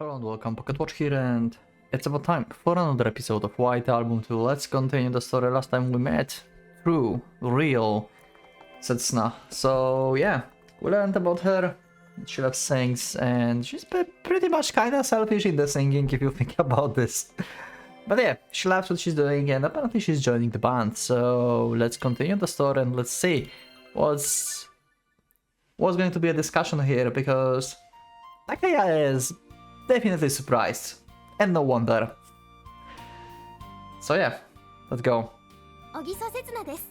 Hello and welcome, PocketWatch here, and it's about time for another episode of White Album2. Let's continue the story. Last time we met through real Setsuna. So yeah, we learned about her. She loves sings, and she's pretty much kinda selfish in the singing if you think about this. But yeah, she loves what she's doing, and apparently she's joining the band. So let's continue the story and let's see what's going to be a discussion here, because Takaya is definitely surprised, and no wonder. So yeah, let's go. 小木曽節奈です。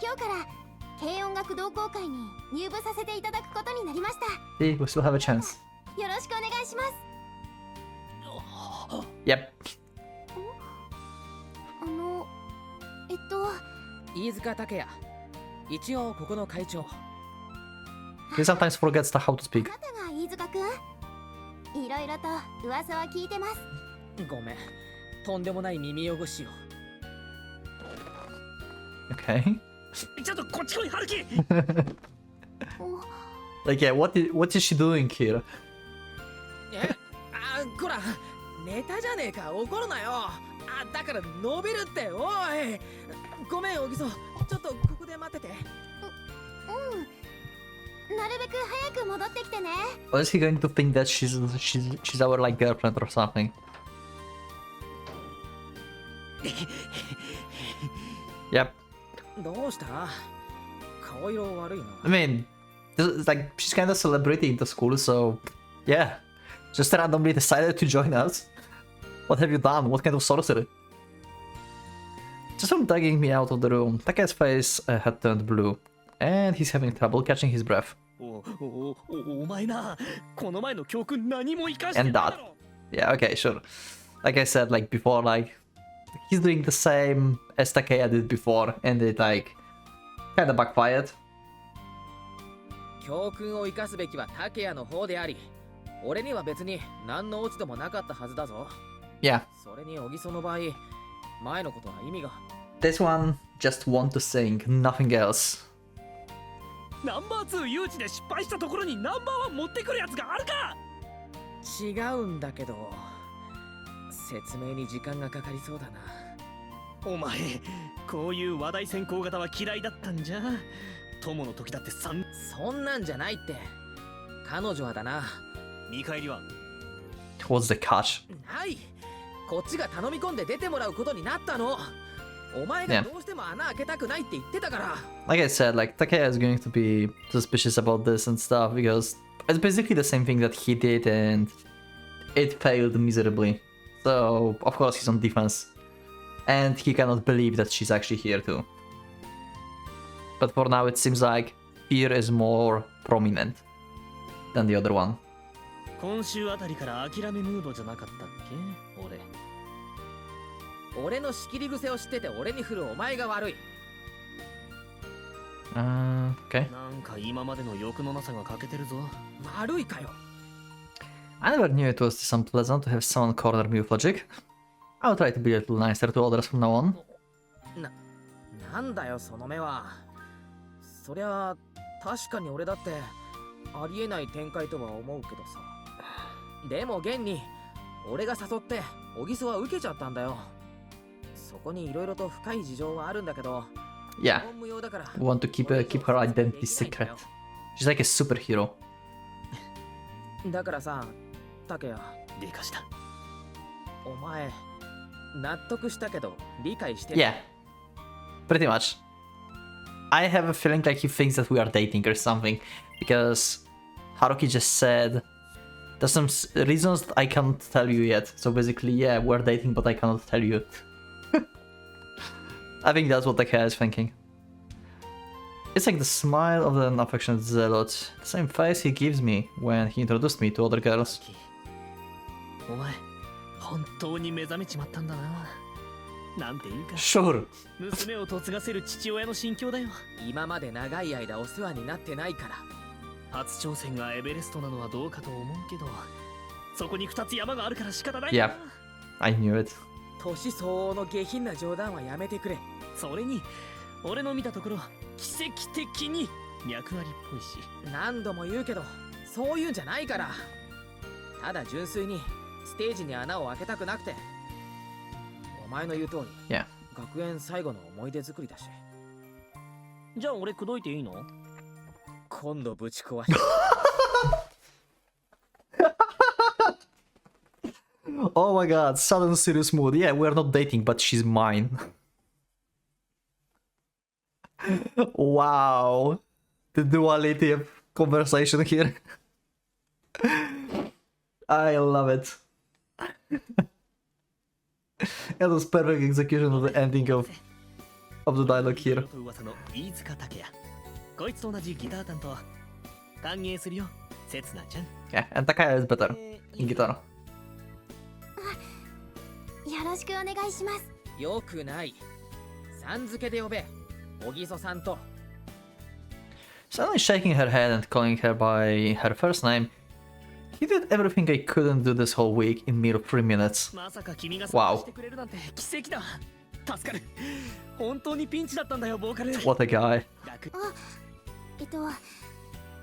今日から軽音楽同好会に入部させていただくことになりました。 See, we still have a chance. よろしくお願いします。 Yep. 飯塚拓也、一応ここの会長。 He sometimes forgets how to speak. あなたが飯塚くん？いろいろと噂は聞いてます。ごめん、とんでもない耳汚しを。 Okay. ちょっとこっち来い、春樹。 Like, yeah, what is she doing here? こら、ネタじゃねえか、怒るなよ。だから伸びるって、おい。ごめん、小木曽、ちょっとここで待ってて。なるべく早く戻ってきてね。 Or is he going to think that she's our like girlfriend or something? Yep. どうした？顔色悪いな。 I mean, it's like she's kind of celebrity in the school, so yeah. Just randomly decided to join us. What have you done? What kind of sorcery? Just from dragging me out of the room, Takaya's face had turned blue, and he's having trouble catching his breath. And that. Yeah, okay, sure. Like I said, like before, like he's doing the same as Takaya did before, and it like kind of backfired. 教訓を生かすべきは竹谷の方であり、俺には別に何の落ち度もなかったはずだぞ。 Yeah. それに小木曽の場合、前のことは意味が。 This one just want to sing, nothing else. ナンバー2誘致で失敗したところにナンバー1持ってくるやつがあるか。違うんだけど、説明に時間がかかりそうだな。お前、こういう話題先行型は嫌いだったんじゃ。友の時だってそんなんじゃないって。彼女はだな。見返りは What's the catch? はい。こっちが頼み込んで出てもらうことになったの。お前がどうしても穴開けたくないって言ってたから。 Like I said, like Takaya is going to be suspicious about this and stuff because it's basically the same thing that he did and it failed miserably. So of course he's on defense. And he cannot believe that she's actually here too. But for now it seems like fear is more prominent than the other one. 今週あたりから諦めムードじゃなかったっけ俺。俺の仕切り癖を知ってて俺に振るお前が悪い。Okay. なんか今までの欲のなさが欠けてるぞ。悪いかよ。 I never knew it was this unpleasant to have someone corner me with logic. I'll try to be a little nicer to others from now on. なんだよその目は。そりゃ確かに俺だってありえない展開とは思うけどさ。でも現に俺が誘って小木曽は受けちゃったんだよ。そこにいろいろと深い事情はあるんだけど。Yeah. We want to keep her identity secret. She's like a superhero. だからさ、竹谷。でかした。お前、納得したけど理解して。Yeah. Pretty much. I have a feeling like he thinks that we are dating or something, because Haruki just said there's some reasons that I can't tell you yet. So basically, yeah, we're dating, but I cannot tell you. I think that's what the guy is thinking. It's like the smile of an affectionate zealot, the same face he gives me when he introduced me to other girls. お前、本当に目覚めちまったんだな。なんていうか。Sure. 娘を嫁がせる父親の心境だよ。今まで長い間お世話になってないから。初挑戦がエベレストなのはどうかと思うけど、そこに2つ山があるから仕方ないな。Yeah, I knew it. 年相応の下品な冗談はやめてくれ。それに俺の見たところ奇跡的に脈ありっぽいし。何度も言うけどそういうんじゃないから。ただ純粋にステージに穴を開けたくなくて。お前の言う通り、Yeah. 学園最後の思い出作りだし。じゃあ俺口説いていいの？今度ぶち壊し。Oh my god, sudden serious mood. Yeah, we're not dating, but she's mine. Wow. The duality of conversation here. I love it. It was perfect execution of the ending of the dialogue here. 噂の飯塚拓也。こいつと同じギター担当。歓迎するよ、せつなちゃん。Yeah, and Takaya is better in guitar. よろしくお願いします。よくない。さん付けで呼べ。小木曽さんと。 Suddenly shaking her head and calling her by her first name. He did everything I couldn't do this whole week in mere 3 minutes. まさか君が参加してくれるなんて奇跡だ。助かる。本当にピンチだったんだよ、ボーカル。 What a guy.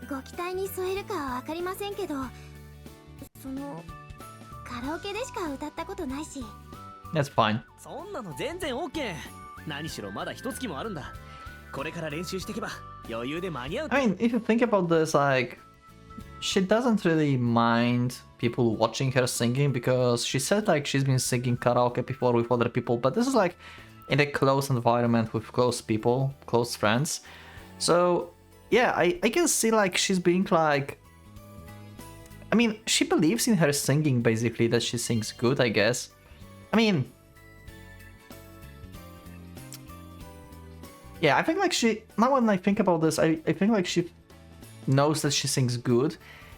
ご期待に添えるかはわかりませんけど、そのカラオケでしか歌ったことないし。That's fine. そんなの全然 OK。何しろまだ一月もあるんだ。これから練習していけば余裕で間に合う。I mean, if you think about this, like, she doesn't really mind people watching her singing because she said like she's been singing karaoke before with other people, but this is like in a close environment with close people, close friends. So yeah, I can see like she's being like, I mean, she believes in her singing basically, that she sings good, I guess. I mean, yeah, I think like she, now when I think about this, I think like she knows that she sings good,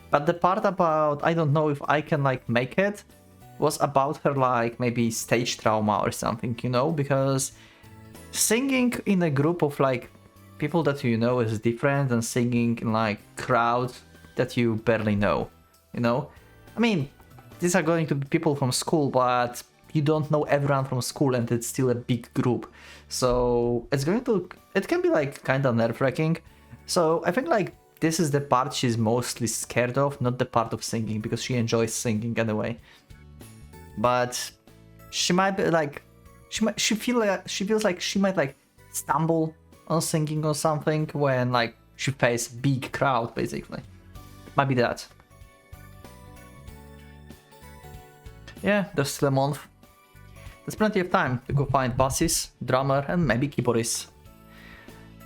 but the part about I don't know if I can like make it was about her like maybe stage trauma or something, you know, because singing in a group of like people that you know is different than singing in like crowd that you barely know, you know. I mean, these are going to be people from school, but you don't know everyone from school and it's still a big group, so it can be like kind of nerve-wracking. So I think like this is the part she's mostly scared of, not the part of singing, because she enjoys singing anyway. But she might be like, she feels like she might like stumble on singing or something when like she faces big crowd, basically. Might be that. Yeah, there's still a month. There's plenty of time to go find bassist, drummer, and maybe keyboardist.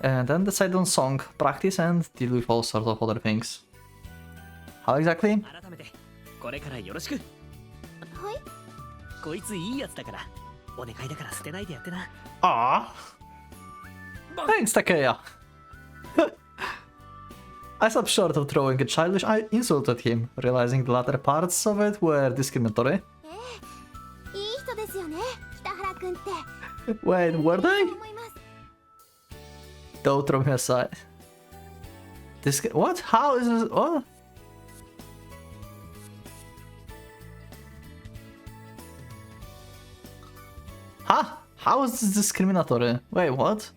And then decide on song, practice, and deal with all sorts of other things. How exactly? 改めてこれからよろしく。はい。こいついいやつだから、お願いだから捨てないでやってな。Ah. Thanks, Takaya. I stopped short of throwing a childish insult at him, realizing the latter parts of it were discriminatory. いい人ですよね、北原くんって。 Wait, were they? 思います。 Don't throw me aside. What? How is this? What? Huh? How is this discriminatory? Wait, what?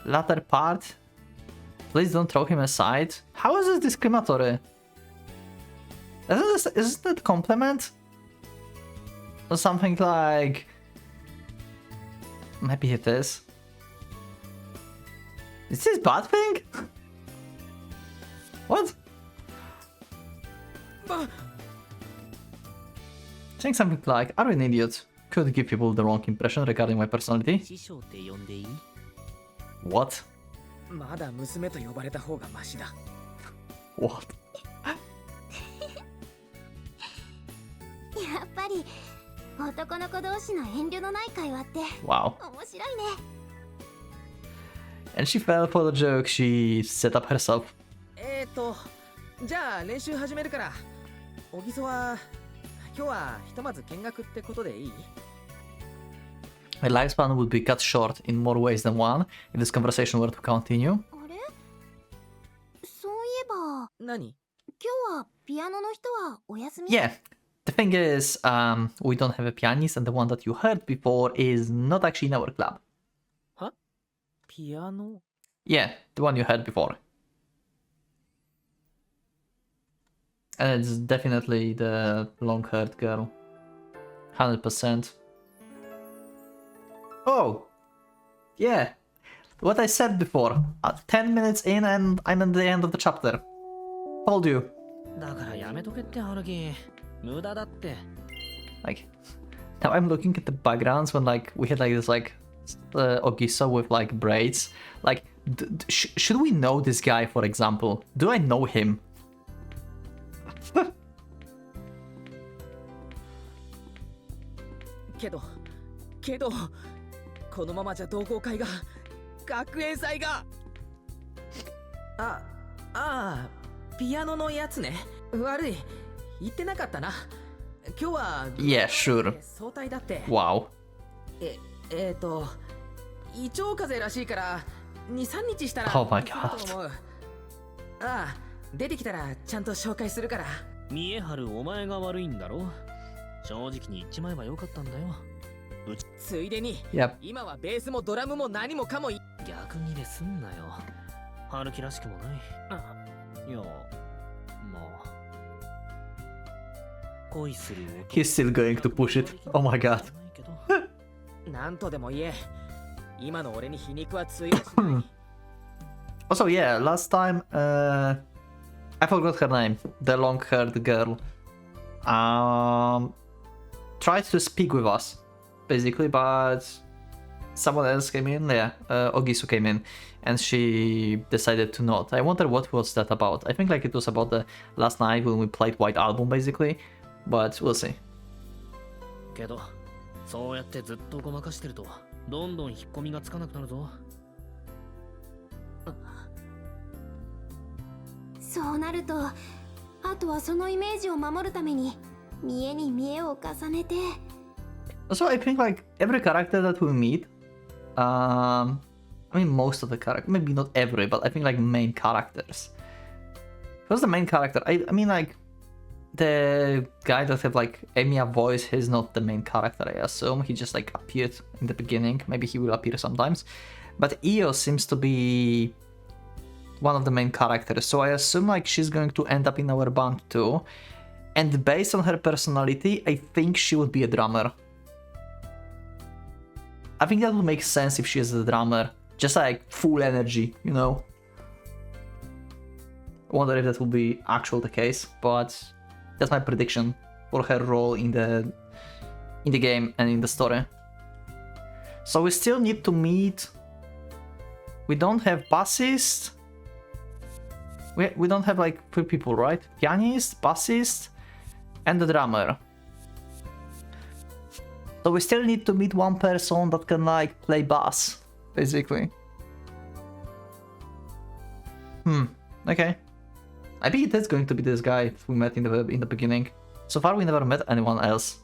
Latter part? Please don't throw him aside. How is this discriminatory? Isn't that a compliment? Or something like... Maybe it is. Is this bad thing? What? Saying something like, "Are you an idiot?" could give people the wrong impression regarding my personality. 師匠って呼んでいい？ What? まだ娘と呼ばれた方がマシだ。What? やっぱり男の子同士の遠慮のない会話って Wow. 面白いね。 And she fell for the joke she set up herself. じゃあ練習始めるから。小木曽は今日はひとまず見学ってことでいい？ My lifespan would be cut short in more ways than one if this conversation were to continue. あれ？そういえば何？今日はピアノの人はお休み？ Yeah. The thing is, we don't have a pianist, and the one that you heard before is not actually in our club. は？ピアノ？ Yeah, the one you heard before. And it's definitely the long-haired girl. 100%. Oh! Yeah! What I said before. 10 minutes in and I'm at the end of the chapter. Told you. だからやめとけってハルキ。無駄だって。 Like, now I'm looking at the backgrounds when like we had like this like Ogiso with like braids. Like, should we know this guy, for example? Do I know him? けど、このままじゃ同好会が、学園祭が。ああ、ピアノのやつね。悪い、言ってなかったな。今日は Yeah, sure. 早退だって。 Wow. 胃腸風邪らしいから2、3日したら Oh my 来る god. と思う。ああ、出てきたらちゃんと紹介するから。見え張るお前が悪いんだろ。正直に言っちまえばよかったんだよ。ついでに、Yep. 今はベースもドラムも何もかも逆ギレすんなよ。春樹らしくもない。いや、まあ。恋する男。 He's still going to push it. Oh my god. なんとでも言え。今の俺に皮肉はついてしない。 Also, yeah, last time, I forgot her name. The long-haired girl. Tried to speak with us, basically, but someone else came in. Yeah, Ogisu came in, and she decided to not. I wonder what was that about. I think like it was about the last night when we played White Album, basically, but we'll see. けど、そうやってずっとごまかしてると、どんどん引っ込みがつかなくなるぞ。そうなると、あとはそのイメージを守るために見栄に見栄を重ねて。 So I think like every character that we meet, I mean most of the characters, maybe not every, but I think like main characters. Who's the main character? I mean like the guy that have like Emiya voice, he's not the main character, I assume. He just like appeared in the beginning. Maybe he will appear sometimes. But Io seems to be one of the main characters, so I assume like she's going to end up in our band too. And based on her personality, I think she would be a drummer. I think that would make sense if she is a drummer. Just like full energy, you know? I wonder if that will be actual the case, but that's my prediction for her role in the game and in the story. So we still need to meet. We don't have bassist. We don't have like 3 people, right? Pianist, bassist, and the drummer. So we still need to meet one person that can like play bass, basically. Okay. I think it is going to be this guy we met in the beginning. So far we never met anyone else.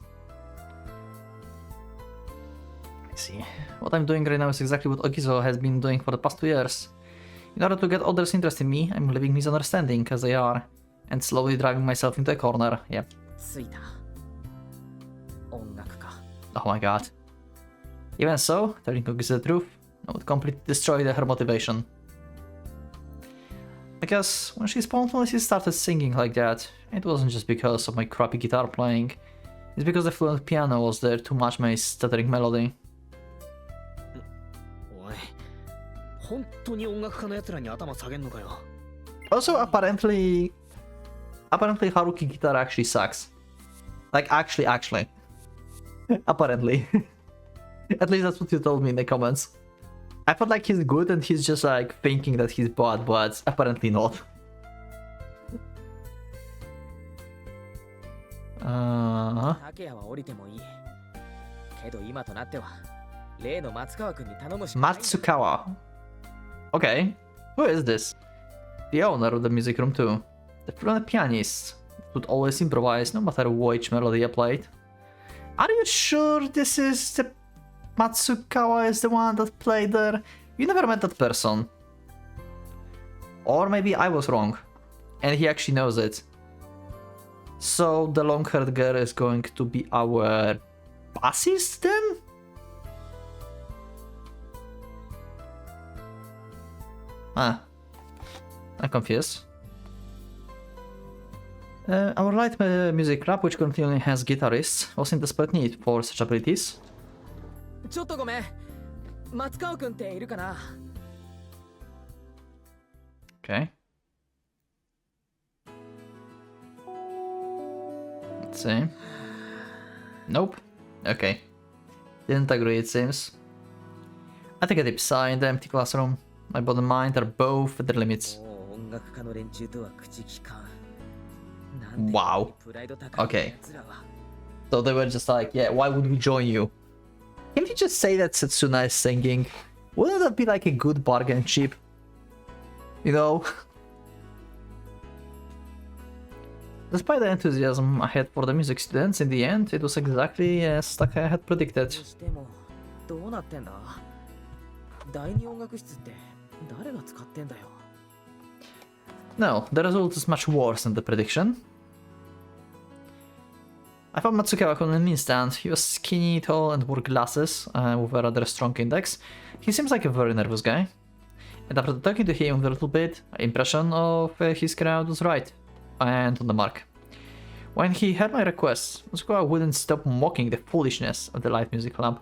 Let's see. What I'm doing right now is exactly what Ogiso has been doing for the past 2 years. In order to get others interested in me, I'm living misunderstanding as they are, and slowly driving myself into a corner. Yep. ついた。音楽か。 Oh my god. Even so, telling Ogiso the truth, I would completely destroy her motivation. Because when she spontaneously started singing like that, it wasn't just because of my crappy guitar playing, it's because the fluent piano was there to match my stuttering melody. おい、本当に音楽家の奴らに頭下げんのかよ。 Also, apparently Haruki guitar actually sucks. Like, actually. Apparently. At least that's what you told me in the comments. I felt like he's good and he's just like thinking that he's bad, but apparently not. Uh-huh. 竹谷は降りてもいい。けど今となっては、例の松川君に頼むしかない。 Matsukawa. Okay. Who is this? The owner of the music room too. The fluent pianist would always improvise no matter which melody I played. Are you sure this is the Matsukawa is the one that played there? You never met that person. Or maybe I was wrong. And he actually knows it. So the long-haired girl is going to be our bassist then? I'm confused. Our light music club, which currently only has guitarists, was in desperate need for such abilities. ちょっとごめん。松川くんっているかな？ Okay. Let's see. Nope. Okay. Didn't agree, it seems. I take a deep sigh in the empty classroom. My body and mind are both at their limits. もう音楽家の連中とは口利かん。なんて Wow. プライド高い Okay. 奴らは。 So they were just like, yeah, why would we join you? Can't you just say that Setsuna is singing? Wouldn't that be like a good bargain chip? You know? Despite the enthusiasm I had for the music students, in the end, it was exactly as Takaya had ど predicted. うしてもどうなってんだ？第二音楽室って誰が使ってんだよ？ No, the result is much worse than the prediction. I found Matsukawa in an instant. He was skinny, tall, and wore glasses with a rather strong index. He seems like a very nervous guy. And after talking to him a little bit, my impression of his crowd was right. And on the mark. When he heard my request, Matsukawa wouldn't stop mocking the foolishness of the live music club,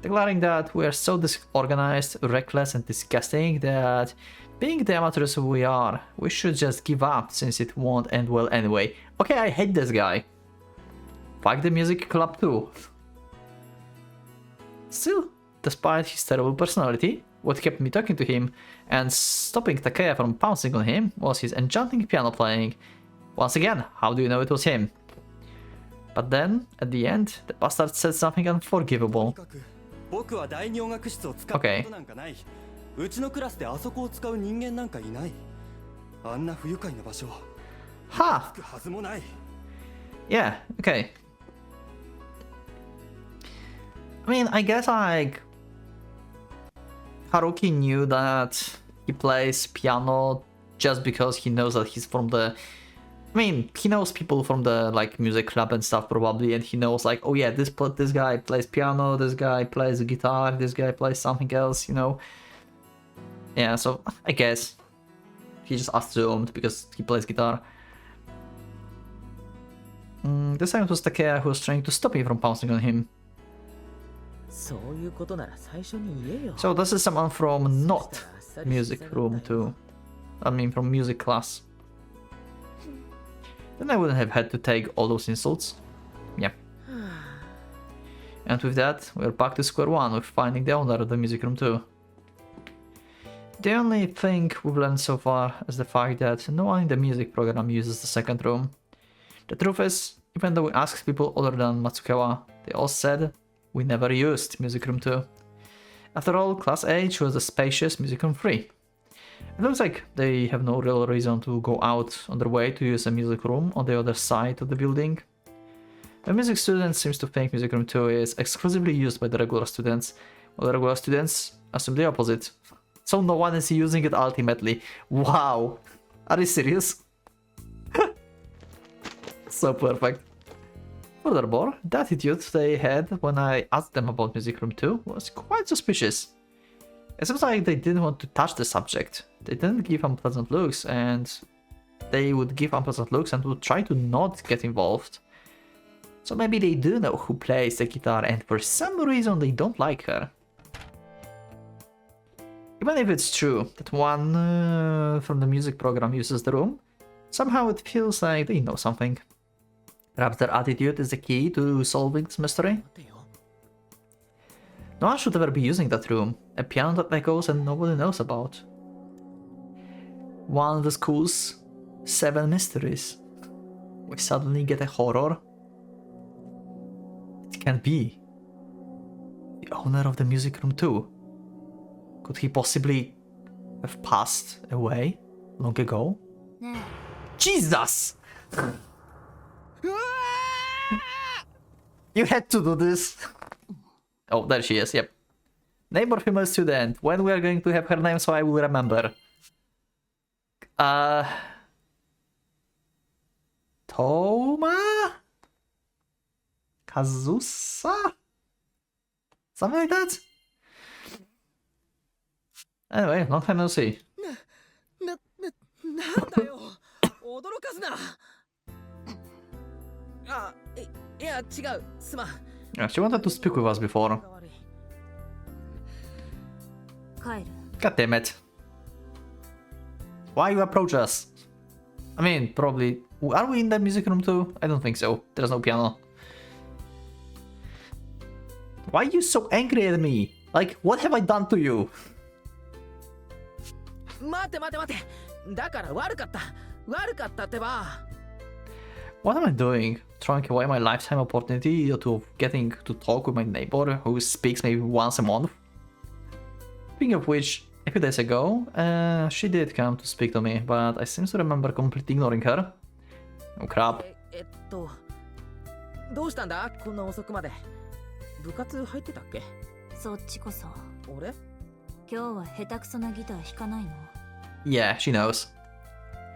declaring that we are so disorganized, reckless, and disgusting that, being the amateurs we are, we should just give up since it won't end well anyway. Okay, I hate this guy. Fuck the music club too. Still, despite his terrible personality, what kept me talking to him and stopping Takaya from pouncing on him was his enchanting piano playing. Once again, how do you know it was him? But then, at the end, the bastard said something unforgivable. 僕は第二音楽室を使ったことなんかない。うちのクラスであそこを使う人間なんかいない。あんな不愉快な場所。 Ha! つくはずもない。 Yeah, okay. I mean, I guess like Haruki knew that he plays piano just because he knows that he's from the... I mean, he knows people from the like music club and stuff probably, and he knows like, oh yeah, this guy plays piano, this guy plays guitar, this guy plays something else, you know. Yeah, so I guess he just assumed because he plays guitar. This time it was Takea who was trying to stop me from pouncing on him. そういうことなら最初に言えよ。 So this is someone from not music room too. I mean from music class. Then I wouldn't have had to take all those insults. Yeah. And with that, we're back to square one with finding the owner of the music room too. The only thing we've learned so far is the fact that no one in the music program uses the second room. The truth is, even though we asked people other than Matsukawa, they all said we never used music room 2. After all, Class A chose the spacious music room 3. It looks like they have no real reason to go out on their way to use a music room on the other side of the building. The music student seems to think music room 2 is exclusively used by the regular students, while the regular students assume the opposite. So no one is using it ultimately. Wow! Are you serious? So perfect. Furthermore, the attitude they had when I asked them about music room 2 was quite suspicious. It seems like they didn't want to touch the subject. They didn't give unpleasant looks, and they would give unpleasant looks and would try to not get involved. So maybe they do know who plays the guitar and for some reason they don't like her. Even if it's true that one from the music program uses the room, somehow it feels like they know something. Perhaps their attitude is the key to solving this mystery? 待てよ。 No one should ever be using that room, a piano that echoes and nobody knows about. One of the school's 7 mysteries. We suddenly get a horror. It can't be. The owner of the music room too. Could he possibly have passed away long ago? ね Jesus! You had to do this. Oh, there she is, yep. Neighbor female student. When we are going to have her name so I will remember. Toma? Kazusa? Something like that? Anyway, long time no see. なんだよ。驚かすな。いや違う、すまん。 Yeah, she wanted to speak with us before. 帰る。 God damn it. Why you approach us? I mean, probably... Are we in the music room too? I don't think so. There's no piano. Why are you so angry at me? Like, what have I done to you? 待て待て待て。だから悪かった。悪かったってば。 What am I doing? Throwing away my lifetime opportunity to getting to talk with my neighbor who speaks maybe once a month? Speaking of which, a few days ago, she did come to speak to me, but I seem to remember completely ignoring her. Oh crap. どうしたんだこんな遅くまで。部活入ってたっけ？そっちこそ。俺？今日は下手くそなギター弾かないの？ Yeah, she knows.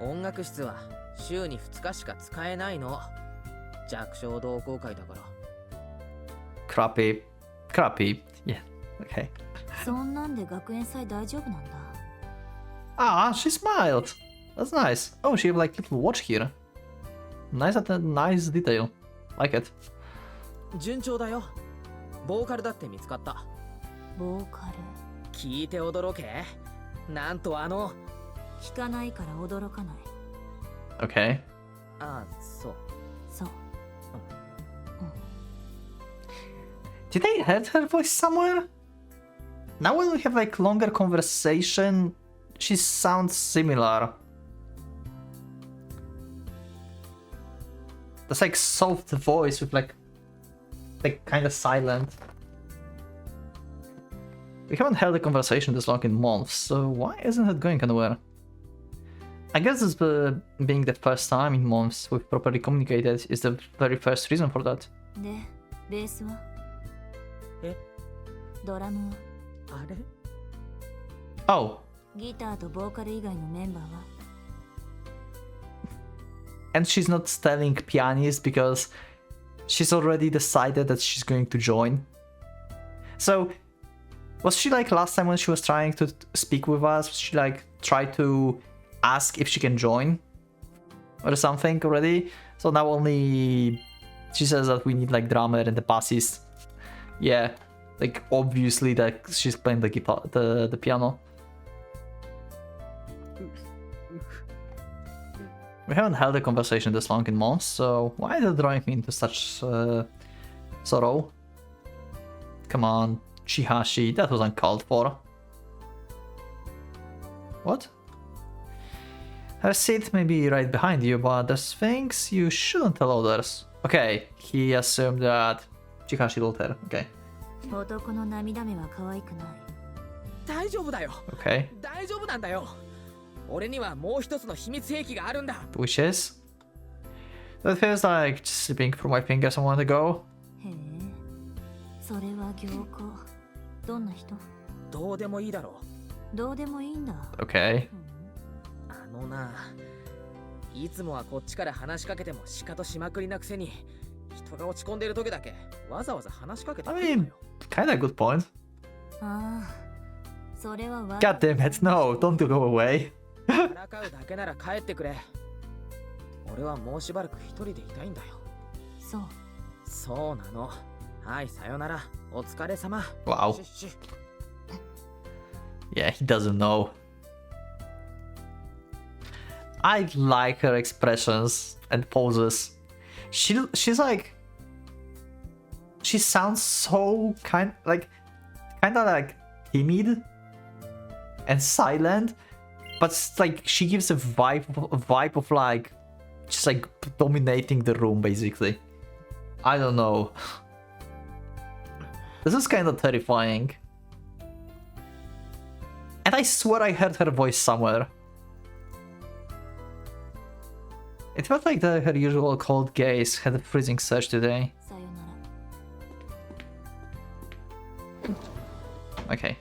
音楽室は週に2日しか使えないの。弱小同好会だから。Crappy. Crappy. Yeah, okay. そんなんで学園祭大丈夫なんだ。Ah, she smiled. That's nice. Oh, she have like little watch here. Nice detail. Like it. 順調だよ。ボーカルだって見つかった。ボーカル。聞いて驚け。なんと弾かないから驚かない。Okay. ああ、そう。そう。Did I heard her voice somewhere? Now when we have like longer conversation, she sounds similar. That's like soft voice with like kind of silent. We haven't held a conversation this long in months, so why isn't it going anywhere? I guess it's being the first time in months we've properly communicated is the very first reason for that. で、ベースは？え？ドラムは？あれ？ Oh. ギターとボーカル以外のメンバーは？ And she's not telling pianist because she's already decided that she's going to join. So, was she like last time when she was trying to speak with us? She like tried to ask if she can join or something already? So now only she says that we need like drummer and the bassist. Yeah, like obviously that she's playing the guitar, the piano. We haven't held a conversation this long in months, so why is it drawing me into such sorrow? Come on, Chihashi, that was uncalled for. What? Her seat may be right behind you, but there's things you shouldn't tell others. Okay, he assumed that Chihashi told her. Okay. 男の涙目は可愛くない。大丈夫だよ。 Okay. 大丈夫なんだよ。俺にはもう一つの秘密兵器があるんだ。Which is? That feels like just slipping through my fingers a moment ago. へえ、それは行幸。どんな人？どうでもいいだろう。どうでもいいんだ。Okay. あのな、いつもはこっちから話しかけてもシカトしまくりなくせに、人が落ち込んでる時だけわざわざ話しかけてくるのよ。 I mean, kinda good point. ああ、それは God damn it, no, don't go away. からかうだけなら帰ってくれ。俺はもうしばらく一人でいたいんだよ。そう。そうなの。はい、さよなら。お疲れ様。 Wow. シュッシュッ。 Yeah, he doesn't know. I like her expressions and poses. She's like, she sounds so kinda like timid and silent, but it's like she gives a vibe of like just like dominating the room basically. I don't know. This is kind of terrifying. And I swear I heard her voice somewhere. It felt like her usual cold gaze had a freezing surge today. さよなら。 Okay.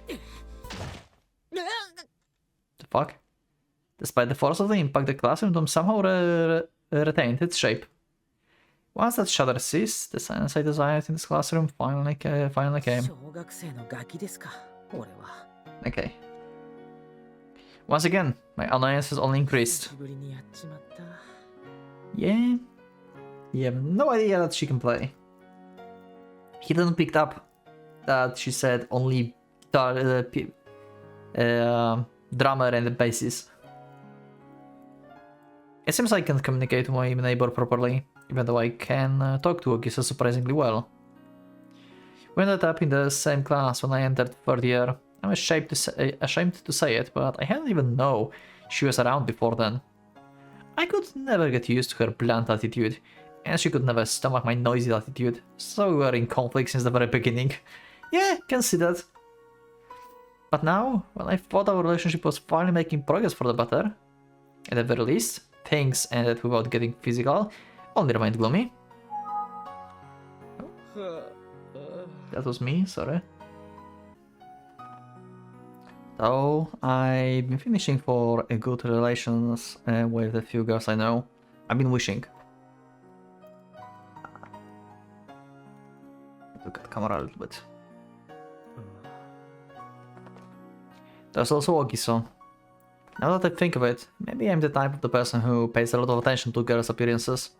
The fuck? Despite the force of the impact, the classroom dome somehow retained its shape. Once that shudder ceased, the silence I desired in this classroom finally came. 小学生のガキですか、俺は。 Okay. Once again, my annoyance has only increased. 久しぶりにやっちまった。 Yeah. You have no idea that she can play. He didn't pick up that she said only guitar, drummer and the bassist. It seems I can communicate with my neighbor properly, even though I can talk to Ogisa surprisingly well. We ended up in the same class when I entered third year. I'm ashamed to say it, but I hadn't even known she was around before then. I could never get used to her blunt attitude, and she could never stomach my noisy attitude, so we were in conflict since the very beginning. Yeah, can see that. But now, when I thought our relationship was finally making progress for the better, at the very least, things ended without getting physical, only remained gloomy. That was me, sorry. So, I've been finishing for a good relations with a few girls I know. I've been wishing. Look at the camera a little bit. There's also Ogiso. Now that I think of it, maybe I'm the type of the person who pays a lot of attention to girls' appearances.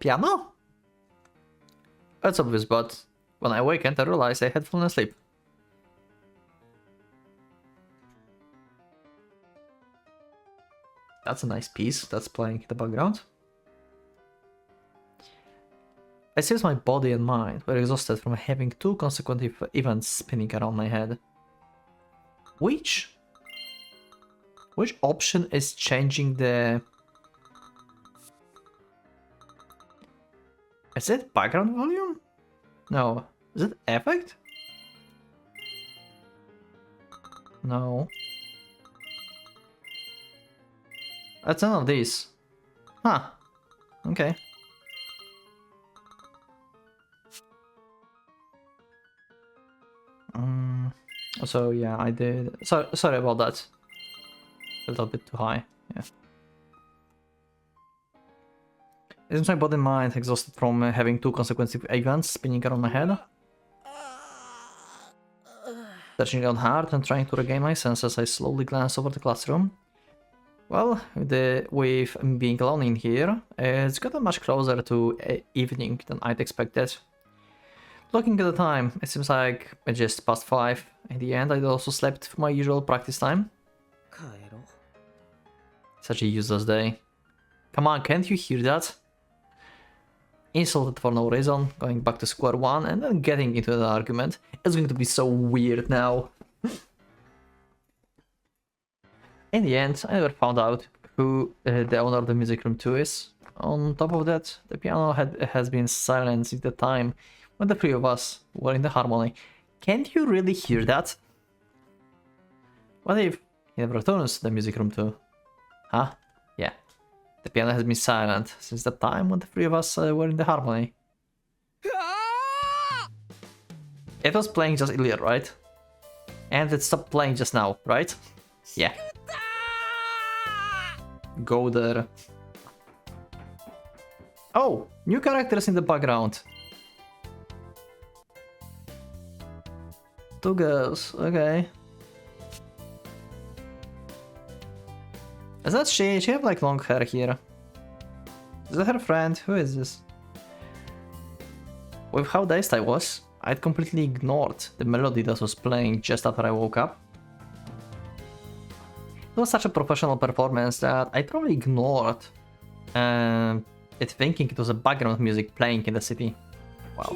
Piano? That's obvious, but when I awakened I realized I had fallen asleep. That's a nice piece that's playing in the background. I seems my body and mind were exhausted from having two consecutive events spinning around my head. Which option is changing the... Is it background volume? No. Is it effect? No. That's none of these. Huh. Okay. So yeah, I did. Sorry about that. A little bit too high. Yeah. Isn't my body and mind exhausted from having two consecutive events spinning around my head? Searching out hard and trying to regain my senses, I slowly glance over the classroom. Well, with being alone in here, it's gotten much closer to evening than I'd expected. Looking at the time, it seems like it's just past 5. In the end, I also slept for my usual practice time. Such a useless day. Come on, can't you hear that? Insulted for no reason, going back to square one and then getting into an argument. It's going to be so weird now. In the end, I never found out who the owner of the music room 2 is. On top of that, the piano has been silent since the time when the three of us were in the harmony. Can't you really hear that? What if he never returns to the music room 2? Huh? Yeah. The piano has been silent since the time when the three of us were in the harmony. It was playing just earlier, right? And it stopped playing just now, right? Yeah. Go there. Oh, new characters in the background. 2 girls, okay. Is that she? She have like long hair here. Is that her friend? Who is this? With how dazed I was, I'd completely ignored the melody that was playing just after I woke up. It was such a professional performance that I probably ignored it, thinking it was a background music playing in the city. Wow.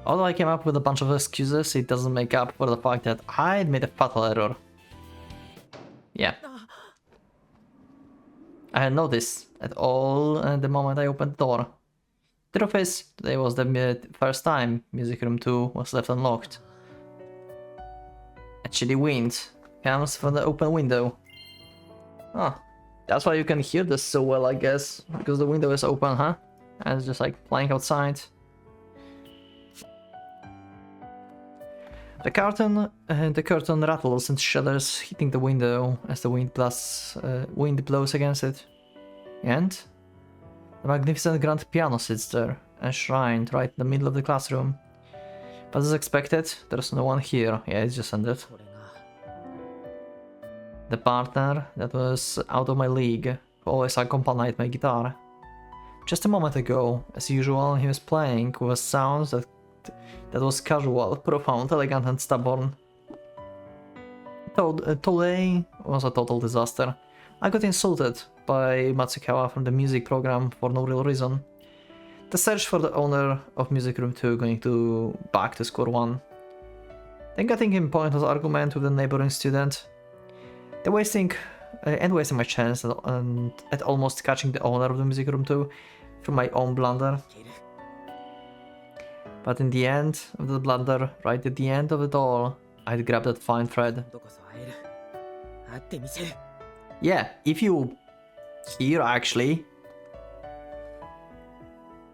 Although I came up with a bunch of excuses, it doesn't make up for the fact that I'd made a fatal error. Yeah. I had noticed at all the moment I opened the door. Truth is, today was the first time Music Room 2 was left unlocked. A chilly wind comes from the open window. Oh, that's why you can hear this so well, I guess, because the window is open, huh? And it's just like playing outside. The curtain rattles and shudders, hitting the window as the wind blows against it. And the magnificent grand piano sits there, enshrined right in the middle of the classroom. But as expected, there's no one here. Yeah, it's just ended. これが The partner that was out of my league, who always accompanied my guitar. Just a moment ago, as usual, he was playing with a sound that was casual, profound, elegant and stubborn. Today was a total disaster. I got insulted by Matsukawa from the music program for no real reason. The search for the owner of Music Room 2 going to back to square one. Then getting in pointless argument with the neighboring student. Wasting my chance and at almost catching the owner of the Music Room 2 through my own blunder. いける But in the end of the blunder, right at the end of it all, I'd grabbed that fine thread. 今度こそ会える会ってみせる Yeah, if you hear actually.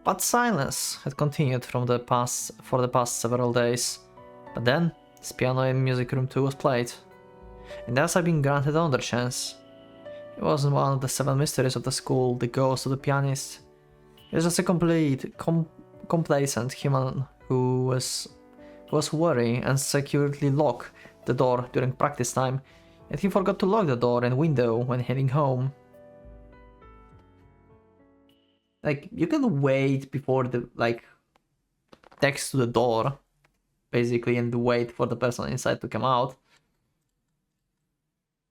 But silence had continued for the past several days. But then, this piano in Music Room 2 was played. And thus I've been granted another chance. It wasn't one of the 7 mysteries of the school, the ghost of the pianist. It was just a complacent human who was worried and securely locked the door during practice time, yet he forgot to lock the door and window when heading home. Like, you can wait before the, like, next to the door, basically, and wait for the person inside to come out.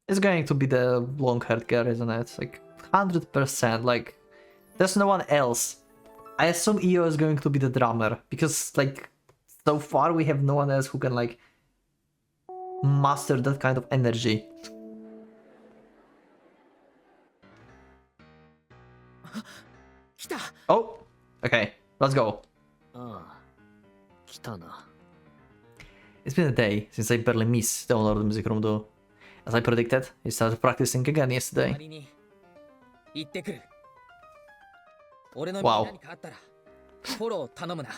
It's going to be the long-haired girl, isn't it? Like, 100%, like, there's no one else. I assume Io is going to be the drummer, because, like, so far we have no one else who can, like, master that kind of energy. Oh, okay, let's go. ああ来たな It's been a day since I barely missed the owner of the music room though. As I predicted, he started practicing again yesterday. 仮に行ってくる俺の Wow. 何かあったらフォロー頼むな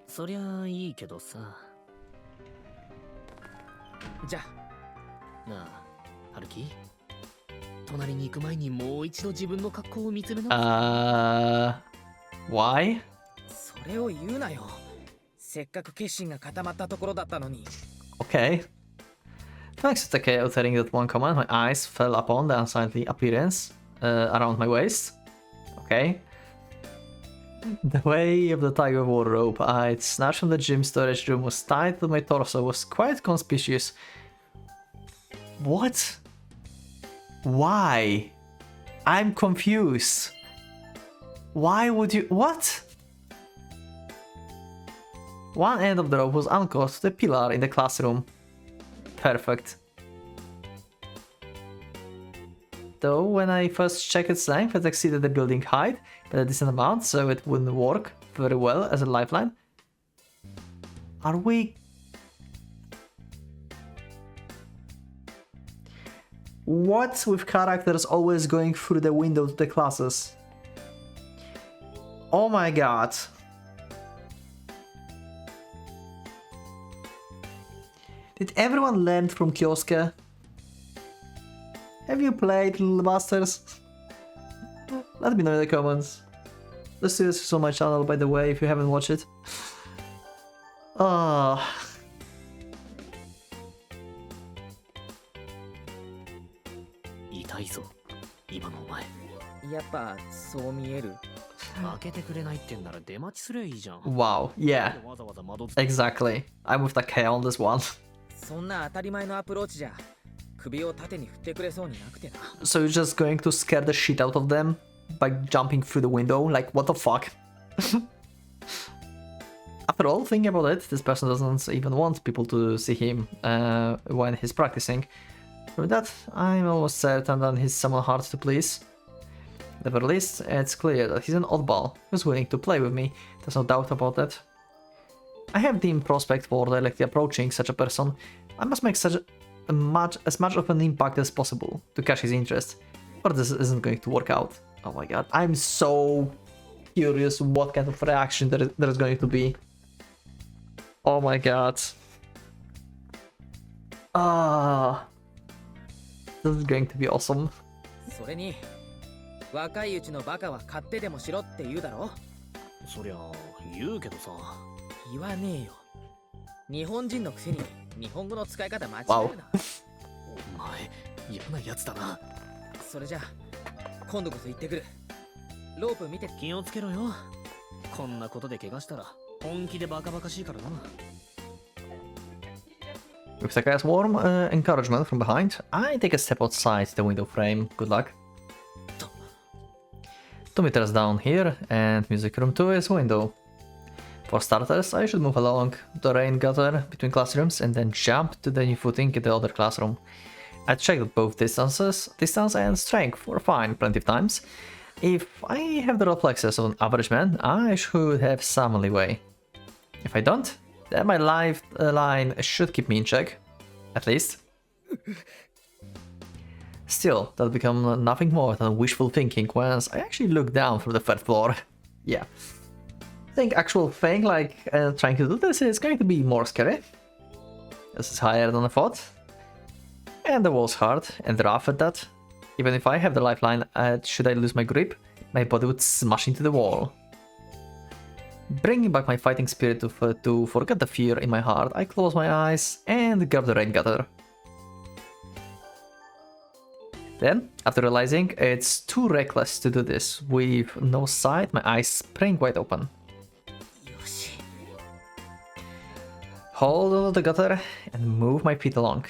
そりゃいいけどさじゃあなあ春樹隣に行く前にもう一度自分の格好を見つめな Why? それを言うなよせっかく決心が固まったところだったのに Okay. Thanks to Takeo uttering that one command, my eyes fell upon the unsightly appearance around my waist. Okay. The way of the tiger wardrobe I'd snatched from the gym storage room was tied to my torso was quite conspicuous. What? Why? I'm confused. Why would you... What? One end of the rope was anchored to the pillar in the classroom. Perfect. Though when I first checked its length, it exceeded the building height by a decent amount, so it wouldn't work very well as a lifeline. Are we... What's with characters always going through the window to the classes? Oh my god. Did everyone learn from Kyosuke? Have you played Little Masters? Let me know in the comments. The series is on my channel, by the way, if you haven't watched it. Ah. 痛いぞ今のお前やっぱそう見える開けてくれないってんなら出待ちすりゃいいじゃん Wow, yeah. わざわざ窓 Exactly. I'm with Takeo on this one. そんな当たり前のアプローチじゃ首を縦に振ってくれそうになくてな So you're just going to scare the shit out of them by jumping through the window? Like, what the fuck? After all, thinking about it, this person doesn't even want people to see him when he's practicing. With that, I'm almost certain that he's someone hard to please. At the very least, it's clear that he's an oddball who's willing to play with me, there's no doubt about that. I have the prospect for directly approaching such a person. I must make as much of an impact as possible to catch his interest, or this isn't going to work out. Oh my god, I'm so curious what kind of reaction there is going to be. Oh my god. This is going to be awesome. それに若いうちのバカは買ってでもしろって言うだろそりゃ言うけどさ。言わねえよ。日本人のくせに日本語の使い方間違えるな。お前嫌なやつだな。それじゃ今度こそ行ってくる。ロープ見て。気をつけろよ。こんなことで怪我したら本気でバカバカしいからな。Looks like as warm encouragement from behind. I take a step outside the window frame. Good luck. 2 meters down here, and music room 2 is window. For starters, I should move along the rain gutter between classrooms and then jump to the new footing in the other classroom. I checked both distance and strength were fine plenty of times. If I have the reflexes of an average man, I should have some leeway. If I don't, then my lifeline should keep me in check. At least. Still, that'll become nothing more than wishful thinking once I actually look down from the 3rd floor. Yeah. I think actual thing, like trying to do this is going to be more scary. This is higher than I thought. And the wall's hard and rough at that. Even if I have the lifeline, should I lose my grip, my body would smash into the wall. Bringing back my fighting spirit to forget the fear in my heart, I close my eyes and grab the rain gutter. Then, after realizing it's too reckless to do this with no sight, my eyes spring wide open. Hold on to the gutter and move my feet along.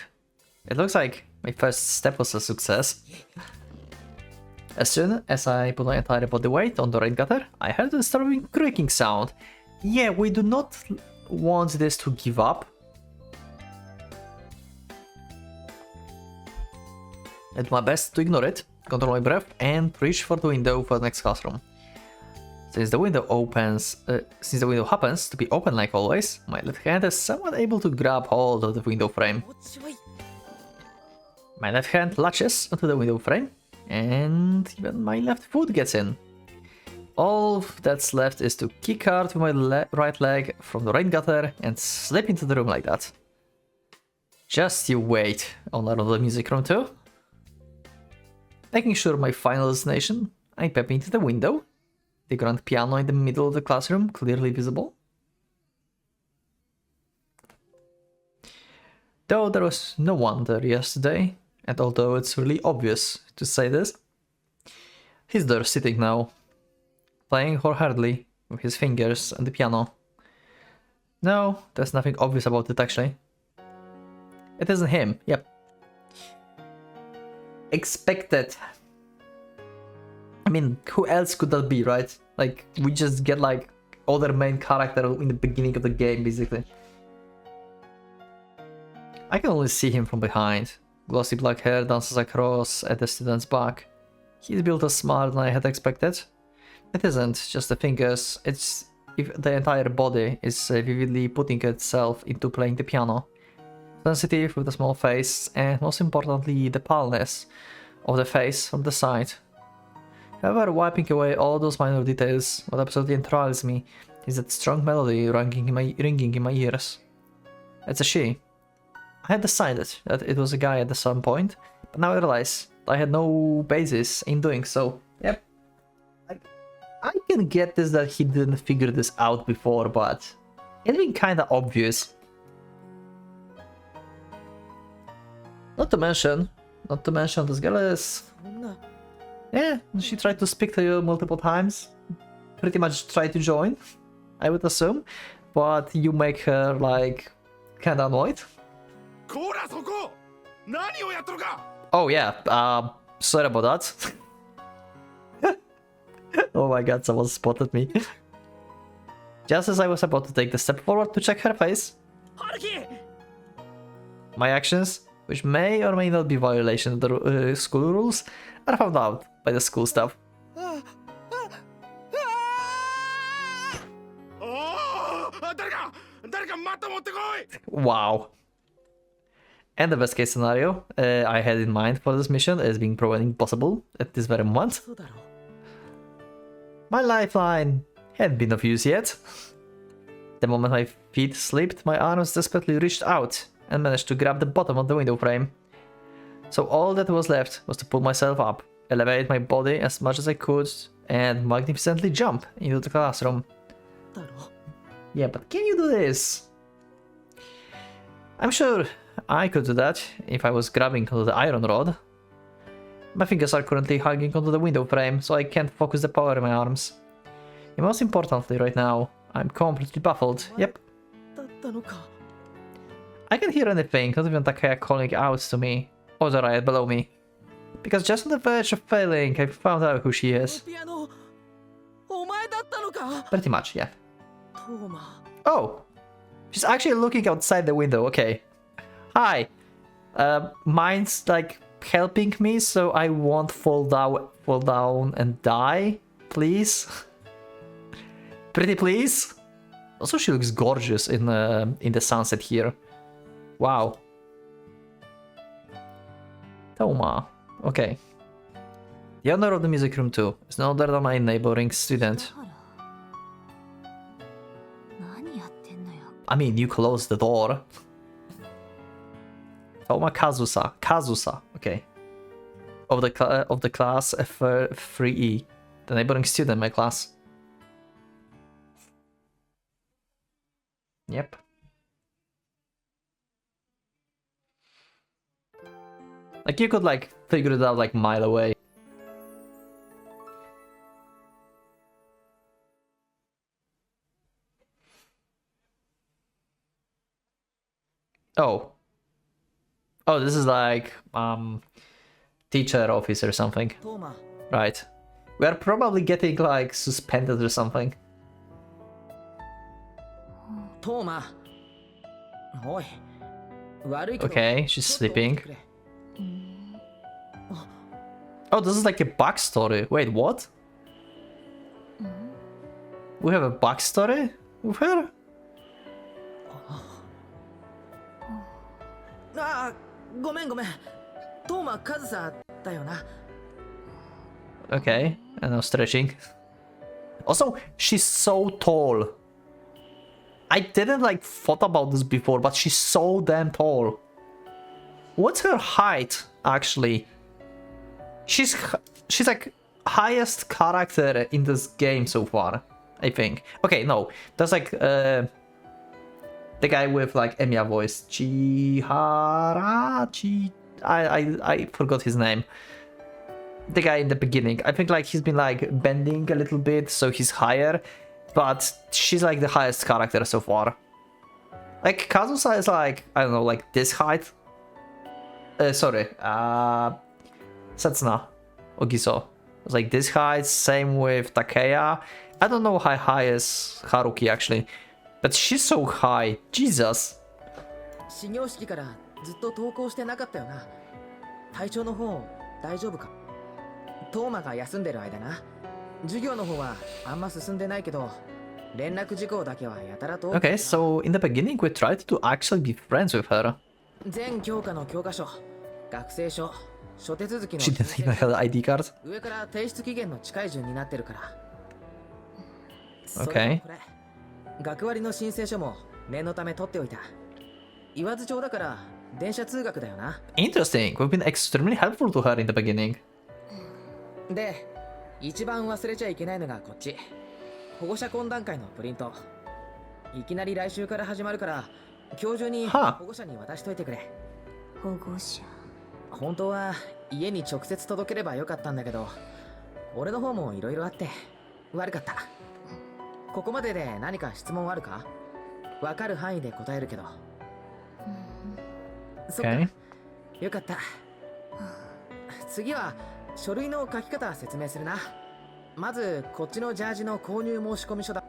It looks like my first step was a success. As soon as I put my entire body weight on the rain gutter, I heard a disturbing creaking sound. Yeah, we do not want this to give up. I do my best to ignore it, control my breath, and reach for the window for the next classroom. Since the window happens to be open like always, my left hand is somewhat able to grab hold of the window frame. My left hand latches onto the window frame, and even my left foot gets in. All that's left is to kick out with my right leg from the rain gutter and slip into the room like that. Just you wait, owner of the music room too. Making sure my final destination, I pep into the window. The grand piano in the middle of the classroom, clearly visible. Though there was no one there yesterday, and although it's really obvious to say this, he's there sitting now, playing wholeheartedly with his fingers on the piano. No, there's nothing obvious about it actually. It isn't him, yep. Expected. I mean, who else could that be, right? Like, we just get like other main character in the beginning of the game, basically. I can only see him from behind. Glossy black hair dances across at the student's back. He's built as smart than I had expected. It isn't just the fingers, it's if the entire body is vividly putting itself into playing the piano. Sensitive with a small face, and most importantly, the paleness of the face from the side. However, wiping away all those minor details, what absolutely enthralls me is that strong melody ringing in my ears. It's a she. I had decided that it was a guy at some point, but now I realize I had no basis in doing so. Yep. I can get this that he didn't figure this out before, but it's been kinda obvious. Not to mention, this girl is... Yeah, she tried to speak to you multiple times. Pretty much tried to join, I would assume. But you make her, like, kinda annoyed. Oh yeah, sorry about that. Oh my god, someone spotted me. Just as I was about to take the step forward to check her face, my actions, which may or may not be violation of the school rules, are found out by the school staff. Wow. And the best case scenario I had in mind for this mission is being proven impossible at this very moment. My lifeline hadn't been of use yet. The moment my feet slipped, my arms desperately reached out and managed to grab the bottom of the window frame. So all that was left was to pull myself up, elevate my body as much as I could, and magnificently jump into the classroom. だろ Yeah, but can you do this? I'm sure I could do that if I was grabbing onto the iron rod. My fingers are currently hanging onto the window frame, so I can't focus the power in my arms. And most importantly right now, I'm completely baffled. Yep. だったのか I can hear anything, not even Takaya calling out to me, or the riot below me. Because just on the verge of failing, I found out who she is. ピアノお前だったのか Pretty much, yeah. トーマ Oh! She's actually looking outside the window, okay. Hi. Mind's like helping me so I won't fall down and die? Please? Pretty please? Also, she looks gorgeous in the sunset here. Wow. Toma. Okay. The owner of the music room too is no other than my neighboring student. 何やってんのよ I mean, you closed the door. Toma Kazusa. Kazusa. Okay. Of the class F3E. The neighboring student in my class. Yep. Like, you could, like, figure it out, like, mile away. Oh. Oh, this is like, teacher office or something. トーマ Right. We are probably getting, like, suspended or something. トーマおい悪いけど Okay, she's ちょっと起き sleeping. てくれ Oh, this is like a backstory. Wait, what? We have a backstory with her? ああごめんトーマカズサだよな Okay, and now stretching. Also, she's so tall. I didn't like thought about this before, but she's so damn tall. What's her height, actually? She's like highest character in this game so far, I think. Okay, no, there's like the guy with like Emiya voice, I forgot his name. The guy in the beginning. I think like he's been like bending a little bit, so he's higher. But she's like the highest character so far. Like Kazusa is like, I don't know, like this height. Setsuna Ogiso. It's like this height, same with Takeya. I don't know how high is Haruki actually. But she's so high. Jesus. 始業式からずっと登校してなかったよな体調の方大丈夫かトーマが休んでる間な授業の方はあんま進んでないけど連絡事項だけはやたらと Okay, so in the beginning we tried to actually be friends with her. 全教科の教科書学生証諸手続きの She didn't even have an ID card. 上から提出期限の近い順になってるから Okay. それとこれ学割の申請書も念のため取っておいた言わず帳だから電車通学だよな Interesting. We've been extremely helpful to her in the beginning. で一番忘れちゃいけないのがこっち保護者懇談会のプリントいきなり来週から始まるから今日中にはあ保護者に渡しといてくれ保護者本当は家に直接届ければよかったんだけど俺の方もいろいろあって悪かったここまでで何か質問あるかわかる範囲で答えるけどそっか Okay. よかった次は書類の書き方説明するなまずこっちのジャージの購入申込書だ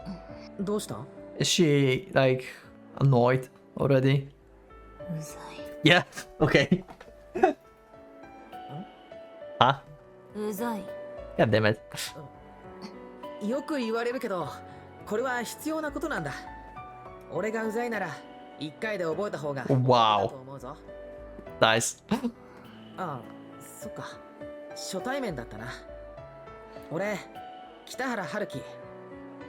どうした Is she like annoyed already? うざ Yeah. Okay. Huh? いうざい God damn it. よく言われるけどこれは必要なことなんだ俺がうざいなら一回で覚えた方がいいだと Wow. 思うぞ Nice. ああそっか初対面だったな俺北原春樹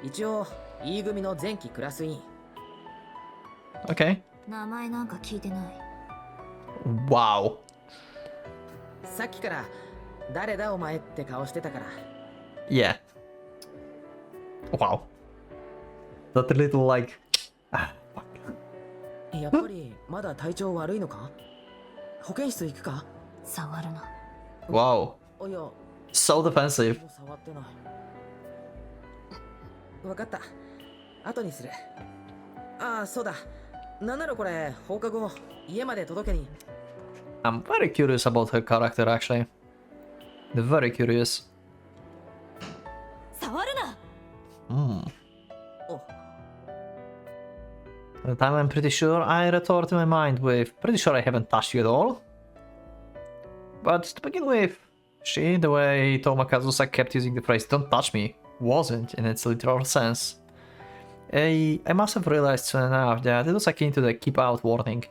一応 E 組の前期クラス委員 Okay. 名前なんか聞いてない Wow. さっきから誰だお前って顔してたから Yeah. Wow. That little like... fuck. やっぱりまだ体調悪いのか？保健室行くか？触るな。 Wow. いや、 So defensive. もう触ってない。わかった。後にする。ああ、そうだ。なんならこれ放課後家まで届けに。I'm very curious about her character actually. Very curious. 触るな。 Hmm. お、 The time I'm pretty sure I retort to my mind with pretty sure I haven't touched you at all. But to begin with, she, the way Tomakazusa kept using the phrase "don't touch me," wasn't in its literal sense. I must have realized soon enough that it was akin to the keep out warning,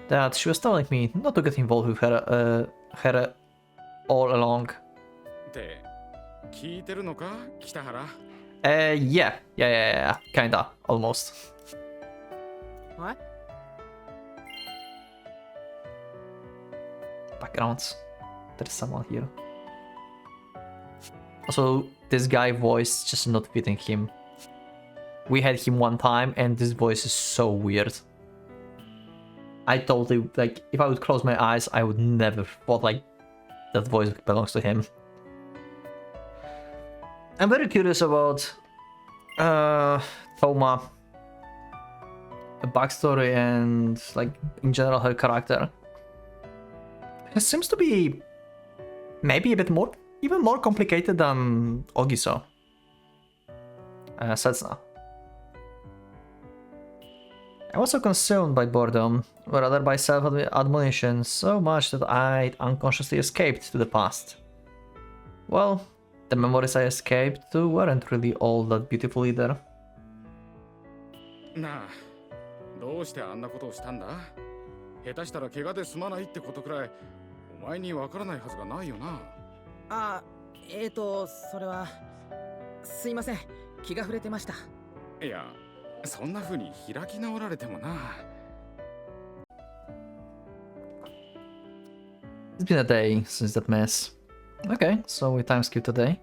that she was telling me not to get involved with her all along. って聞いてるのか北原？ Yeah, kinda, almost. はい？ Backgrounds. There's someone here. Also, this guy voice just not fitting him. We had him one time and this voice is so weird. I totally, like, if I would close my eyes, I would never thought, like, that voice belongs to him. I'm very curious about Toma, the backstory and, like, in general, her character. It seems to be maybe a bit more, even more complicated than Ogiso. Setsuna. I was so consumed by boredom, or rather by self-admonition, so much that I unconsciously escaped to the past. Well, the memories I escaped to weren't really all that beautiful either. なあ、どうしてあんなことをしたんだ？下手したら怪我で済まないってことくらいお前にわからないはずがないよな。あ、それはすいません。気が触れてました。いや、そんな風に開き直られてもな。It's been a day since that mess. Okay, so we time skip today.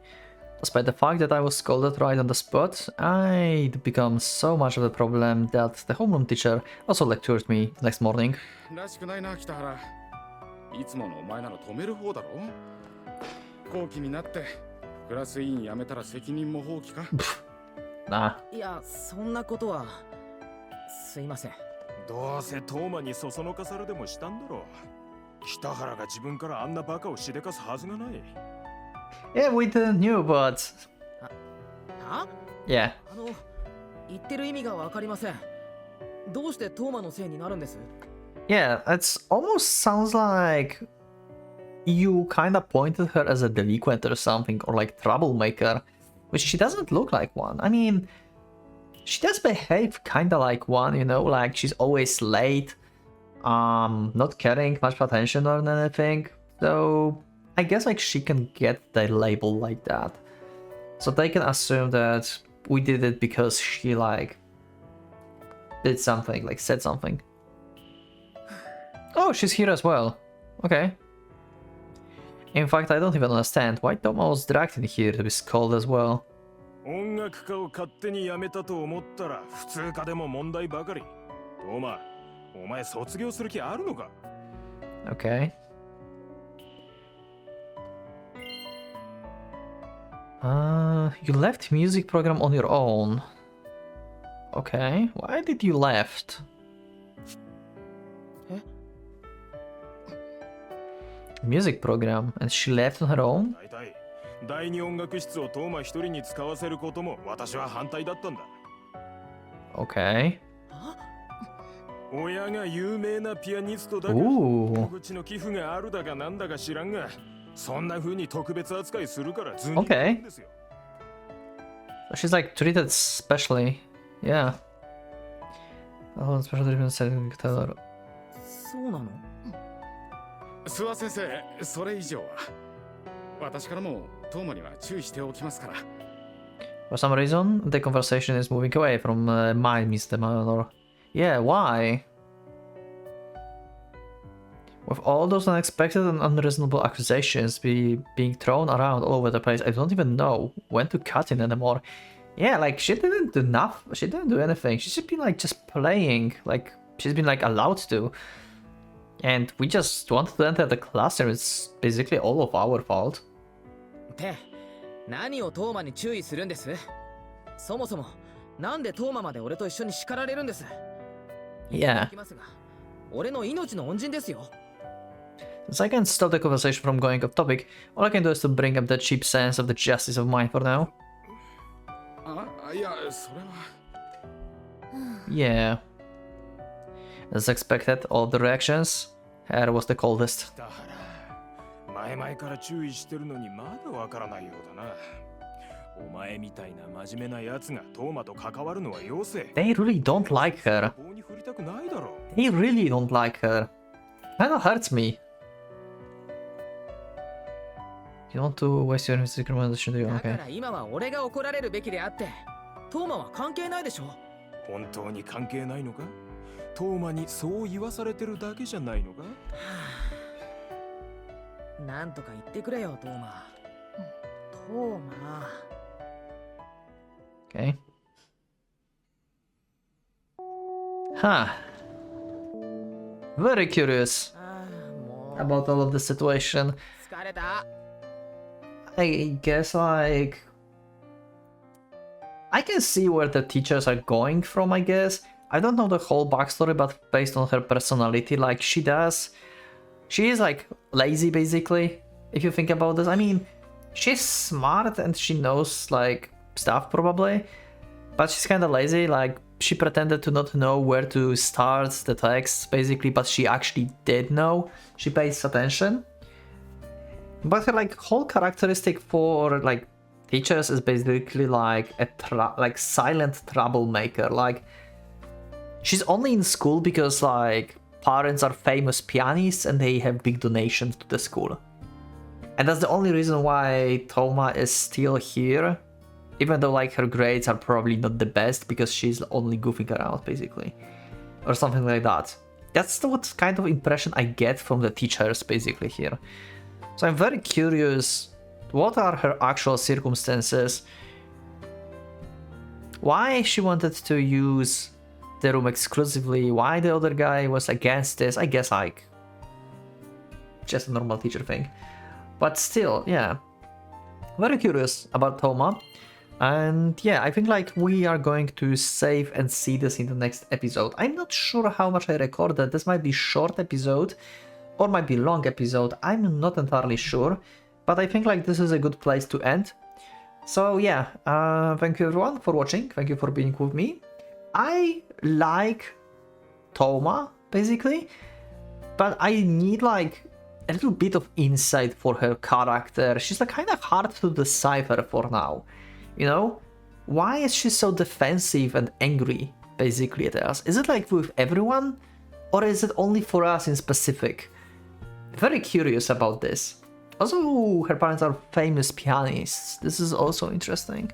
Despite the fact that I was scolded right on the spot, I'd become so much of a problem that the homeroom teacher also lectured me the next morning. らしくないな、北原。いつものお前なら止める方だろ。後期になってクラス委員辞めたら責任も放棄か。Nah. いや、そんなことはすいません。どうせトーマにそそのかされでもしたんだろう。北原が自分からあんなバカをしでかすはずがない。Yeah, we didn't knew, but は？ yeah. 言ってる意味がわかりません。どうしてトーマのせいになるんです？ Yeah, it's almost sounds like you kind of pointed her as a delinquent or something, or like troublemaker, which she doesn't look like one. I mean, she does behave kind of like one, you know, like she's always late, not caring much attention or anything. So I guess like she can get the label like that. So they can assume that we did it because she like did something, like said something. Oh, she's here as well. Okay. In fact, I don't even understand why Toma was dragged in here to be scolded as well. 音楽家を勝手に辞めたと思ったら普通科でも問題ばかり。トーマ、お前卒業する気あるのか？ Okay. You left music program on your own. Okay, why did you left? Eh? Music program, and she left on her own? 大体第二音楽室をトーマ一人に使わせることも私は反対だったんだ。Okay. 親が有名なピアニストだが、 Ooh. 口の寄付があるだかなんだか知らんが、そんな風に特別扱いするからずんになんですよ。So she's like treated specially. Yeah. Oh, special treatment setting guitar. そうなの？諏訪先生、それ以上は私からもトーマには注意しておきますから。For some reason, the conversation is moving away from my misdemeanor. Yeah, why? With all those unexpected and unreasonable accusations being thrown around all over the place, I don't even know when to cut in anymore. Yeah, like she didn't do nothing. She didn't do anything. She's just been like just playing. Like she's been like allowed to. And we just wanted to enter the classroom. It's basically all of our fault. って何をトーマに注意するんです？そもそもなんでトーマまで俺と一緒に叱られるんです？ Yeah. 俺の命の恩人ですよ。 Since I can't stop the conversation from going off topic, all I can do is to bring up the cheap sense of the justice of mine for now. いや、それは。Yeah. As expected, all the reactions, Hair was the coldest. だから前々から注意してるのにまだわからないようだな。お前みたいな真面目なやつがトーマと関わるのはよせ。 They really don't like her. 棒に振りたくないだろ。 They really don't like her. Kinda hurts me. You want to waste your music recommendation, do you? だ Okay. から今は俺が怒られるべきであって、トーマは関係ないでしょ。本当に関係ないのか？トーマにそう言わされてるだけじゃないのか？なんとか言ってくれよ、トーマ。トーマ。Okay. Huh. Very curious もう about all of the situation. 疲れた。 I guess like I can see where the teachers are going from, I guess. I don't know the whole backstory, but based on her personality, like she is like lazy basically, if you think about this. I mean, she's smart and she knows like stuff probably, but she's kind of lazy. Like she pretended to not know where to start the text basically, but she actually did know. She pays attention. But her like whole characteristic for like teachers is basically like a silent troublemaker. Like she's only in school because like parents are famous pianists and they have big donations to the school. And that's the only reason why Toma is still here, even though like her grades are probably not the best because she's only goofing around basically, or something like that. That's what kind of impression I get from the teachers basically here. So I'm very curious, what are her actual circumstances? Why she wanted to use the room exclusively? Why the other guy was against this? I guess like just a normal teacher thing. But still, yeah. Very curious about Toma. And yeah, I think like we are going to save and see this in the next episode. I'm not sure how much I recorded. This might be short episode or might be long episode. I'm not entirely sure. But I think like this is a good place to end. So yeah, thank you everyone for watching. Thank you for being with me. I like Toma, basically. But I need like a little bit of insight for her character. She's like kind of hard to decipher for now. You know? Why is she so defensive and angry, basically, at us? Is it like with everyone? Or is it only for us in specific? Very curious about this. Also, her parents are famous pianists. This is also interesting.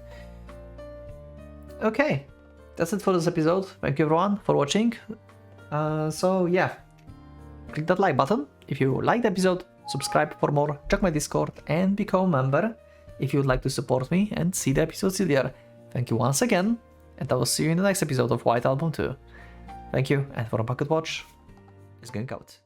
Okay, that's it for this episode. Thank you everyone for watching. So yeah, click that like button if you liked the episode, subscribe for more, check my Discord, and become a member if you would like to support me and see the episodes earlier. Thank you once again, and I will see you in the next episode of White Album 2. Thank you, and for a Pocket Watch, it's going out.